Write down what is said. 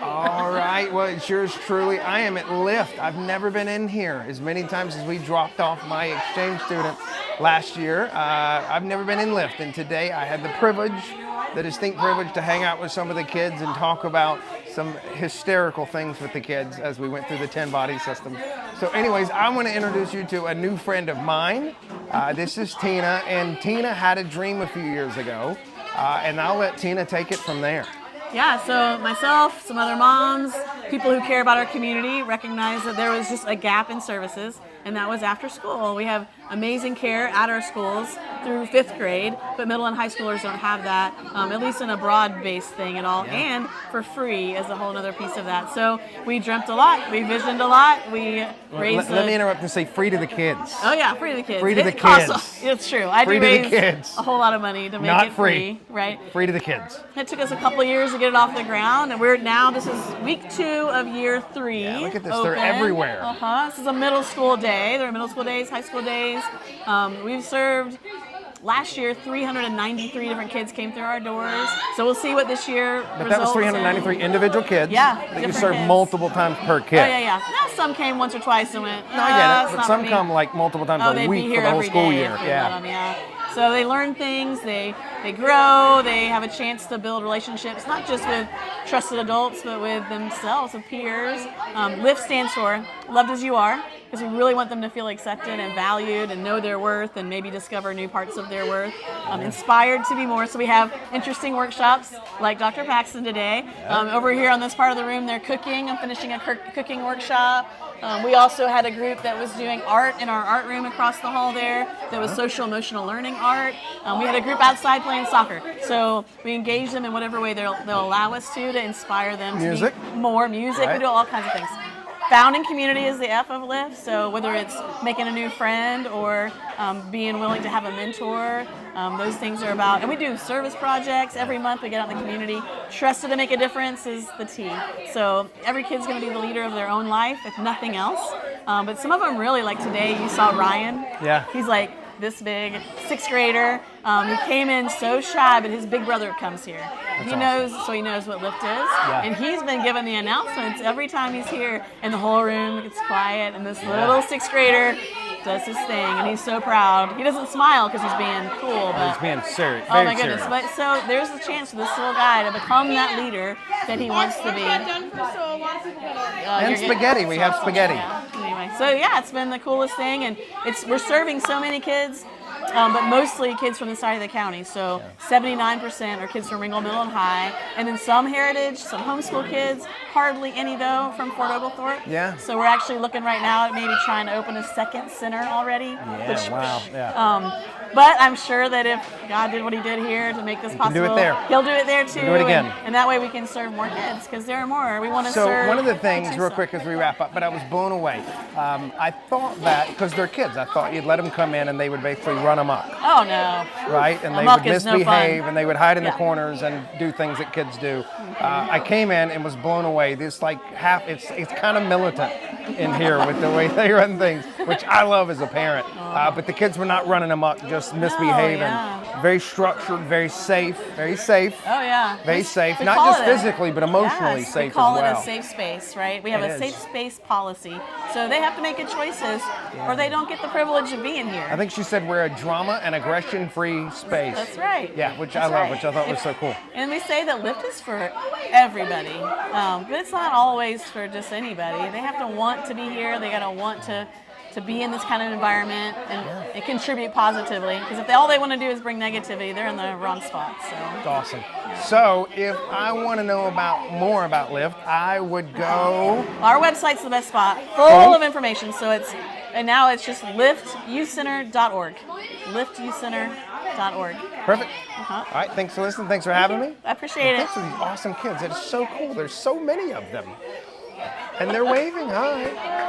All right, well, it's yours truly. I am at Lyft. I've never been in here as many times as we dropped off my exchange student last year. I've never been in Lyft, and today I had the distinct privilege to hang out with some of the kids and talk about some hysterical things with the kids as we went through the 10-body system. So anyways, I want to introduce you to a new friend of mine. This is Tina, and Tina had a dream a few years ago, and I'll let Tina take it from there. Yeah, so myself, some other moms, people who care about our community recognized that there was just a gap in services, and that was after school. We have amazing care at our schools through 5th grade, but middle and high schoolers don't have that, at least in a broad-based thing at all, and for free is a whole other piece of that. So we dreamt a lot, we visioned a lot, we raised Let me interrupt and say free to the kids. Oh yeah, free to the kids. Free to the kids. Also, it's true. I free do to the raise kids. a whole lot of money to make Not it free, right? Free to the kids. It took us a couple of years to get it off the ground, and this is week 2 of year 3. Yeah, look at this, open. They're everywhere. This is a middle school day. There are middle school days, high school days. We've served, last year, 393 different kids came through our doors. So we'll see what this year But that was 393 individual kids that you served multiple times per kid. Oh, yeah. Now some came once or twice and went, No, I get it, but some come like multiple times a week for the whole school year. Yeah. So they learn things, they grow, they have a chance to build relationships, not just with trusted adults, but with themselves, with peers. LIFT stands for Loved As You Are, because we really want them to feel accepted and valued and know their worth and maybe discover new parts of their worth. Inspired to be more, so we have interesting workshops like Dr. Paxton today. Over here on this part of the room, they're cooking. I'm finishing a cooking workshop. We also had a group that was doing art in our art room across the hall there that was social emotional learning art. We had a group outside playing soccer. So we engage them in whatever way they'll allow us to inspire them to be more music. Right. We do all kinds of things. Founding community is the F of Lyft, so whether it's making a new friend or being willing to have a mentor, those things are about, and we do service projects every month. We get out in the community. Trusted to make a difference is the T. So every kid's going to be the leader of their own life, if nothing else. But some of them really, like today, you saw Ryan. Yeah. He's like this big, 6th grader. He came in so shy, but his big brother comes here. He knows what Lyft is. Yeah. And he's been given the announcements every time he's here, and the whole room gets quiet, and this little 6th grader does his thing, and he's so proud. He doesn't smile because he's being cool, but he's being serious. Oh my goodness! Serious. But so there's the chance for this little guy to become that leader that he wants to be. And spaghetti. We have spaghetti. Yeah. Anyway, so yeah, it's been the coolest thing, and we're serving so many kids. But mostly kids from the side of the county. So 79% are kids from Ringgold Middle and High, and then some heritage, some homeschool kids, hardly any though from Fort Oglethorpe. Yeah. So we're actually looking right now at maybe trying to open a second center already. Yeah, wow. Yeah. But I'm sure that if God did what he did here to make this possible, he'll do it there too. Do it again. And that way we can serve more kids, because there are more. We want to serve. So one of the things, real quick as we wrap up, but I was blown away. I thought that, because they're kids, I thought you'd let them come in and they would basically run amok. Oh, no. Right? And they would misbehave and they would hide in the corners and do things that kids do. I came in and was blown away. This it's kind of militant in here with the way they run things, which I love as a parent. But the kids were not running amok, just misbehaving. Very structured, very safe. Oh, yeah. Very safe. Not just physically, but emotionally safe as well. We call it a safe space, right? We have a safe space policy. So they have to make good choices or they don't get the privilege of being here. I think she said we're a drama and aggression-free space. That's right. Yeah, which I love, which I thought was so cool. And we say that Lyft is for everybody, but it's not always for just anybody. They have to want to be here. They got to want to be in this kind of environment and contribute positively. Because if all they want to do is bring negativity, they're in the wrong spot. So that's awesome. Yeah. So if I want to know more about Lyft, I would go. Our website's the best spot, full of information. So now it's just liftyouthcenter.org. Liftyouthcenter.org. Perfect. All right. Thanks for listening. Thanks for having me. I appreciate it. Thanks for these awesome kids. It's so cool. There's so many of them. And they're waving. Hi.